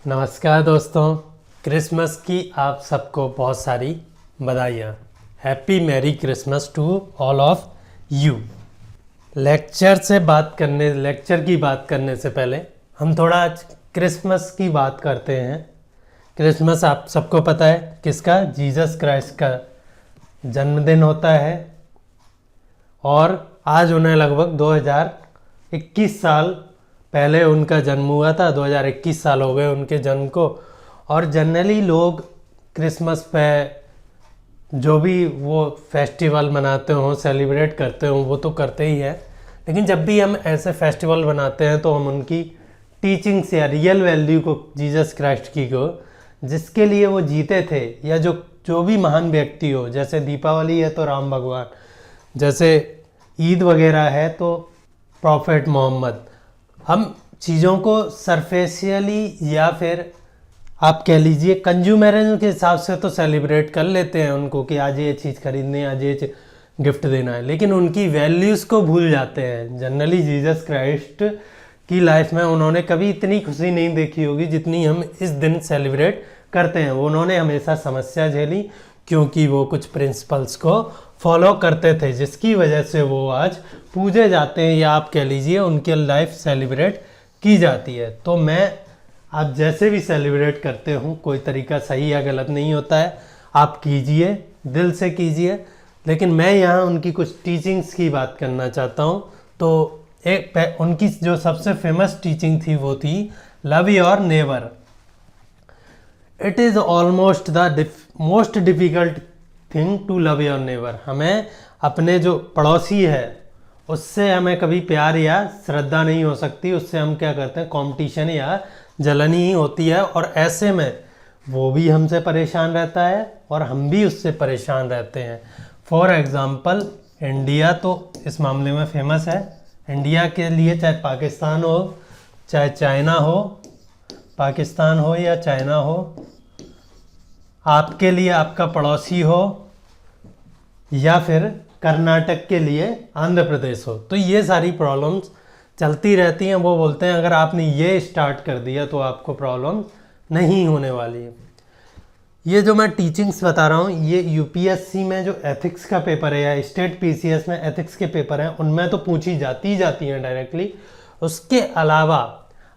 नमस्कार दोस्तों, क्रिसमस की आप सबको बहुत सारी बधाइयाँ। Happy merry Christmas to all of you. Lecture की बात करने से पहले हम थोड़ा आज क्रिसमस की बात करते हैं। क्रिसमस आप सबको पता है किसका? जीसस क्राइस्ट का जन्मदिन होता है और आज उन्हें लगभग 2021 साल पहले उनका जन्म हुआ था। 2021 साल हो गए उनके जन्म को। और जनरली लोग क्रिसमस पे जो भी वो फेस्टिवल मनाते हों, सेलिब्रेट करते हों, वो तो करते ही है। लेकिन जब भी हम ऐसे फेस्टिवल बनाते हैं तो हम उनकी टीचिंग्स या रियल वैल्यू को, जीसस क्राइस्ट की को, जिसके लिए वो जीते थे, या जो भी महान व्यक्ति हो, जैसे दीपावली है तो राम भगवान, जैसे ईद वगैरह है तो प्रॉफेट मोहम्मद। हम चीज़ों को सरफेशियली या फिर आप कह लीजिए कंज्यूमरिज्म के हिसाब से तो सेलिब्रेट कर लेते हैं उनको कि आज ये चीज़ खरीदनी है, आज ये गिफ्ट देना है, लेकिन उनकी वैल्यूज़ को भूल जाते हैं। जनरली जीसस क्राइस्ट की लाइफ में उन्होंने कभी इतनी खुशी नहीं देखी होगी जितनी हम इस दिन सेलिब्रेट करते हैं। उन्होंने हमेशा समस्या झेली क्योंकि वो कुछ प्रिंसिपल्स को फॉलो करते थे, जिसकी वजह से वो आज पूजे जाते हैं, या आप कह लीजिए उनकी लाइफ सेलिब्रेट की जाती है। तो मैं आप जैसे भी सेलिब्रेट करते हो, कोई तरीका सही या गलत नहीं होता है, आप कीजिए, दिल से कीजिए। लेकिन मैं यहाँ उनकी कुछ टीचिंग्स की बात करना चाहता हूँ। तो उनकी जो सबसे फेमस टीचिंग थी वो थी love your neighbour. It is almost the most difficult thing to love your neighbour. हमें अपने जो पड़ोसी है उससे हमें कभी प्यार या श्रद्धा नहीं हो सकती। उससे हम क्या करते हैं, कंपटीशन या जलन ही होती है, और ऐसे में वो भी हमसे परेशान रहता है और हम भी उससे परेशान रहते हैं। फॉर एग्ज़ाम्पल इंडिया तो इस मामले में फेमस है। इंडिया के लिए चाहे पाकिस्तान हो, चाहे चाइना हो, पाकिस्तान हो या चाइना हो, आपके लिए आपका पड़ोसी हो, या फिर कर्नाटक के लिए आंध्र प्रदेश हो, तो ये सारी प्रॉब्लम्स चलती रहती हैं। वो बोलते हैं अगर आपने ये स्टार्ट कर दिया तो आपको प्रॉब्लम नहीं होने वाली है। ये जो मैं टीचिंग्स बता रहा हूँ, ये यूपीएससी में जो एथिक्स का पेपर है या स्टेट पीसीएस में एथिक्स के पेपर हैं उनमें तो पूछी जाती हैं डायरेक्टली। उसके अलावा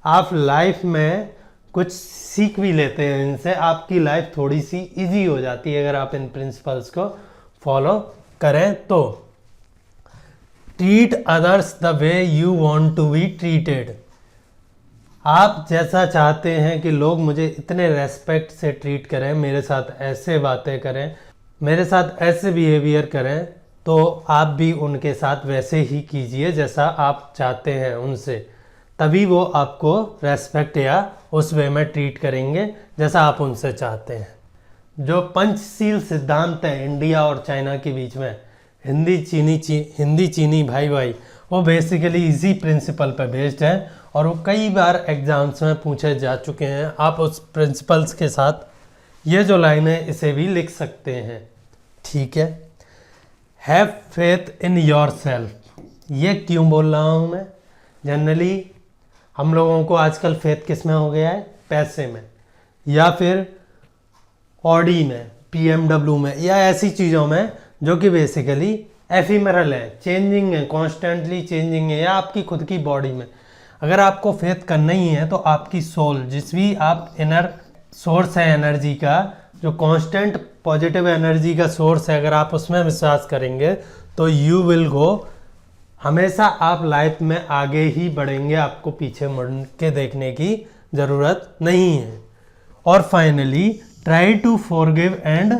आप लाइफ में कुछ सीख भी लेते हैं इनसे। आपकी लाइफ थोड़ी सी इजी हो जाती है अगर आप इन प्रिंसिपल्स को फॉलो करें तो। Treat others the way you want to be treated. आप जैसा चाहते हैं कि लोग मुझे इतने रेस्पेक्ट से ट्रीट करें, मेरे साथ ऐसे बातें करें, मेरे साथ ऐसे बिहेवियर करें, तो आप भी उनके साथ वैसे ही कीजिए जैसा आप चाहते हैं उनसे। तभी वो आपको रेस्पेक्ट या उस वे में ट्रीट करेंगे जैसा आप उनसे चाहते हैं। जो पंचशील सिद्धांत है इंडिया और चाइना के बीच में, हिंदी चीनी भाई भाई, वो बेसिकली इसी प्रिंसिपल पर बेस्ड है और वो कई बार एग्जाम्स में पूछे जा चुके हैं। आप उस प्रिंसिपल्स के साथ ये जो लाइन है इसे भी लिख सकते हैं, ठीक है। Have faith in your self. ये क्यों बोल रहा हूँ मैं? जनरली हम लोगों को आजकल फेथ किस में हो गया है? पैसे में, या फिर ऑडी में, पीएमडब्ल्यू में, या ऐसी चीज़ों में जो कि बेसिकली एफिमरल है, चेंजिंग है, कॉन्स्टेंटली चेंजिंग है, या आपकी खुद की बॉडी में। अगर आपको फेथ करना ही है तो आपकी सोल, जिस भी आप इनर सोर्स है एनर्जी का, जो कांस्टेंट पॉजिटिव एनर्जी का सोर्स है, अगर आप उसमें विश्वास करेंगे तो यू विल गो। हमेशा आप लाइफ में आगे ही बढ़ेंगे, आपको पीछे मुड़ के देखने की ज़रूरत नहीं है। और finally try to forgive and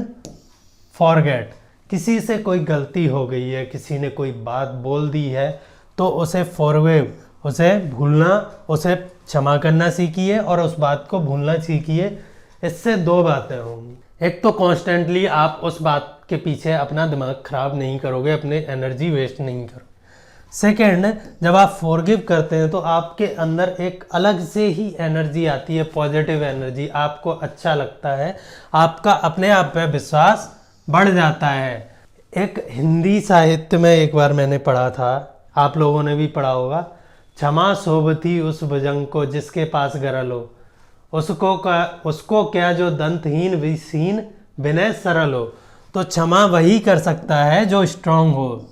forget. किसी से कोई गलती हो गई है, किसी ने कोई बात बोल दी है, तो उसे फॉरगिव, उसे भूलना, उसे क्षमा करना सीखिए और उस बात को भूलना सीखिए। इससे दो बातें होंगी। एक तो कॉन्स्टेंटली आप उस बात के पीछे अपना दिमाग खराब नहीं करोगे, अपने एनर्जी वेस्ट नहीं करोगे। सेकेंड, जब आप फॉरगिव करते हैं तो आपके अंदर एक अलग से ही एनर्जी आती है, पॉजिटिव एनर्जी। आपको अच्छा लगता है, आपका अपने आप पे विश्वास बढ़ जाता है। एक हिंदी साहित्य में एक बार मैंने पढ़ा था, आप लोगों ने भी पढ़ा होगा, क्षमा शोभती उस भुजंग को जिसके पास गरल हो। उसको क्या जो दंतहीन विहीन विनय सरल हो। तो क्षमा वही कर सकता है जो स्ट्रांग हो,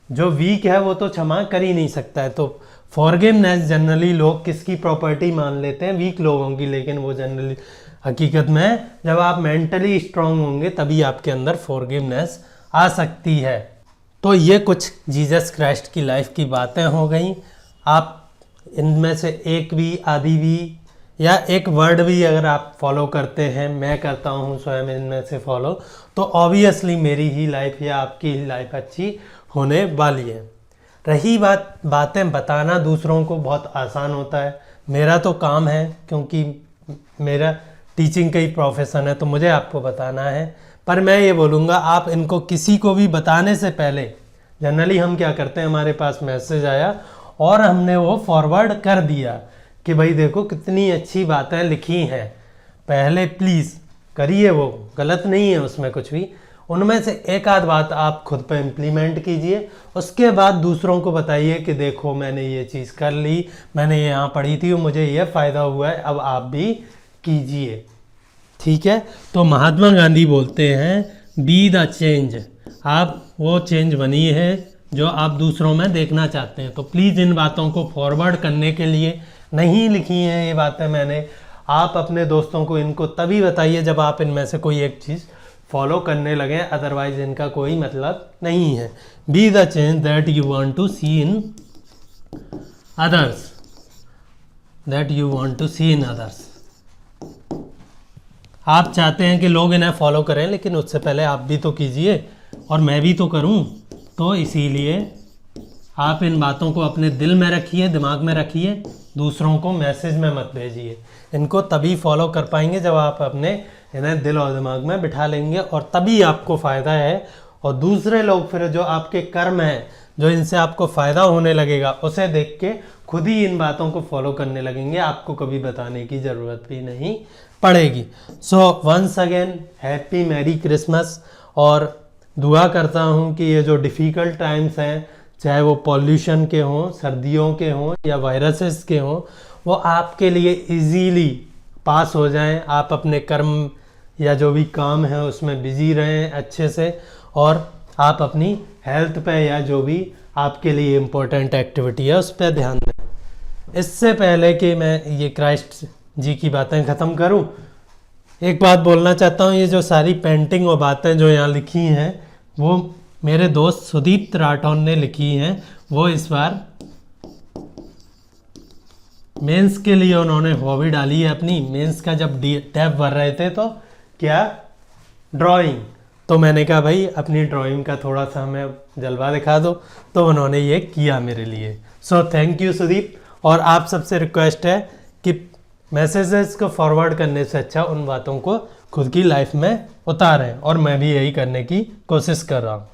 जो वीक है वो तो क्षमा कर ही नहीं सकता है। तो फॉरगिवनेस जनरली लोग किसकी प्रॉपर्टी मान लेते हैं? वीक लोगों की। लेकिन वो जनरली हकीकत में जब आप मेंटली स्ट्रांग होंगे तभी आपके अंदर फॉरगिवनेस आ सकती है। तो ये कुछ जीसस क्राइस्ट की लाइफ की बातें हो गई। आप इनमें से एक भी, आधी भी या एक वर्ड भी अगर आप फॉलो करते हैं, मैं करता हूँ स्वयं इनमें से फॉलो, तो ऑब्वियसली मेरी ही लाइफ या आपकी ही लाइफ अच्छी होने वाली है। रही बातें बताना दूसरों को बहुत आसान होता है। मेरा तो काम है, क्योंकि मेरा टीचिंग का ही प्रोफेशन है, तो मुझे आपको बताना है। पर मैं ये बोलूँगा, आप इनको किसी को भी बताने से पहले, जनरली हम क्या करते हैं, हमारे पास मैसेज आया और हमने वो फॉरवर्ड कर दिया कि भाई देखो कितनी अच्छी बातें लिखी हैं, पहले प्लीज़ करिए, वो गलत नहीं है उसमें कुछ भी। उनमें से एक आध बात आप खुद पे इम्प्लीमेंट कीजिए, उसके बाद दूसरों को बताइए कि देखो मैंने ये चीज़ कर ली, मैंने ये यहाँ पढ़ी थी, मुझे ये फ़ायदा हुआ है, अब आप भी कीजिए। ठीक है। तो महात्मा गांधी बोलते हैं बी द चेंज, आप वो चेंज बनिए है जो आप दूसरों में देखना चाहते हैं। तो प्लीज़ इन बातों को फॉरवर्ड करने के लिए नहीं लिखी हैं ये बातें मैंने, आप अपने दोस्तों को इनको तभी बताइए जब आप इनमें से कोई एक चीज़ फॉलो करने लगे, अदरवाइज इनका कोई मतलब नहीं है। Be the change that you want to see in others, that you want to see in others. आप चाहते हैं कि लोग इन्हें फॉलो करें, लेकिन उससे पहले आप भी तो कीजिए और मैं भी तो करूं। तो इसीलिए आप इन बातों को अपने दिल में रखिए, दिमाग में रखिए, दूसरों को मैसेज में मत भेजिए। इनको तभी फॉलो कर पाएंगे जब आप अपने इन्हें दिल और दिमाग में बिठा लेंगे, और तभी आपको फ़ायदा है। और दूसरे लोग फिर जो आपके कर्म हैं, जो इनसे आपको फ़ायदा होने लगेगा, उसे देख के खुद ही इन बातों को फॉलो करने लगेंगे, आपको कभी बताने की ज़रूरत भी नहीं पड़ेगी। So once again happy merry Christmas, और दुआ करता हूँ कि ये जो डिफ़िकल्ट टाइम्स हैं, चाहे वो पॉल्यूशन के हों, सर्दियों के हों या वायरसेस के हों, वो आपके लिए इजीली पास हो जाएं। आप अपने कर्म या जो भी काम है उसमें बिजी रहें अच्छे से, और आप अपनी हेल्थ पे या जो भी आपके लिए इम्पोर्टेंट एक्टिविटी है उस पर ध्यान दें। इससे पहले कि मैं ये क्राइस्ट जी की बातें ख़त्म करूं, एक बात बोलना चाहता हूं। ये जो सारी पेंटिंग और बातें जो यहाँ लिखी हैं, वो मेरे दोस्त सुदीप राठौर ने लिखी हैं। वो इस बार मेंस के लिए उन्होंने हॉबी डाली है अपनी। मेंस का जब टैब भर रहे थे तो क्या, ड्राइंग। तो मैंने कहा भाई अपनी ड्राइंग का थोड़ा सा हमें जलवा दिखा दो, तो उन्होंने ये किया मेरे लिए। So thank you Sudeep. और आप सबसे रिक्वेस्ट है कि मैसेजेस को फॉरवर्ड करने से अच्छा उन बातों को खुद की लाइफ में उतारें, और मैं भी यही करने की कोशिश कर रहा हूँ।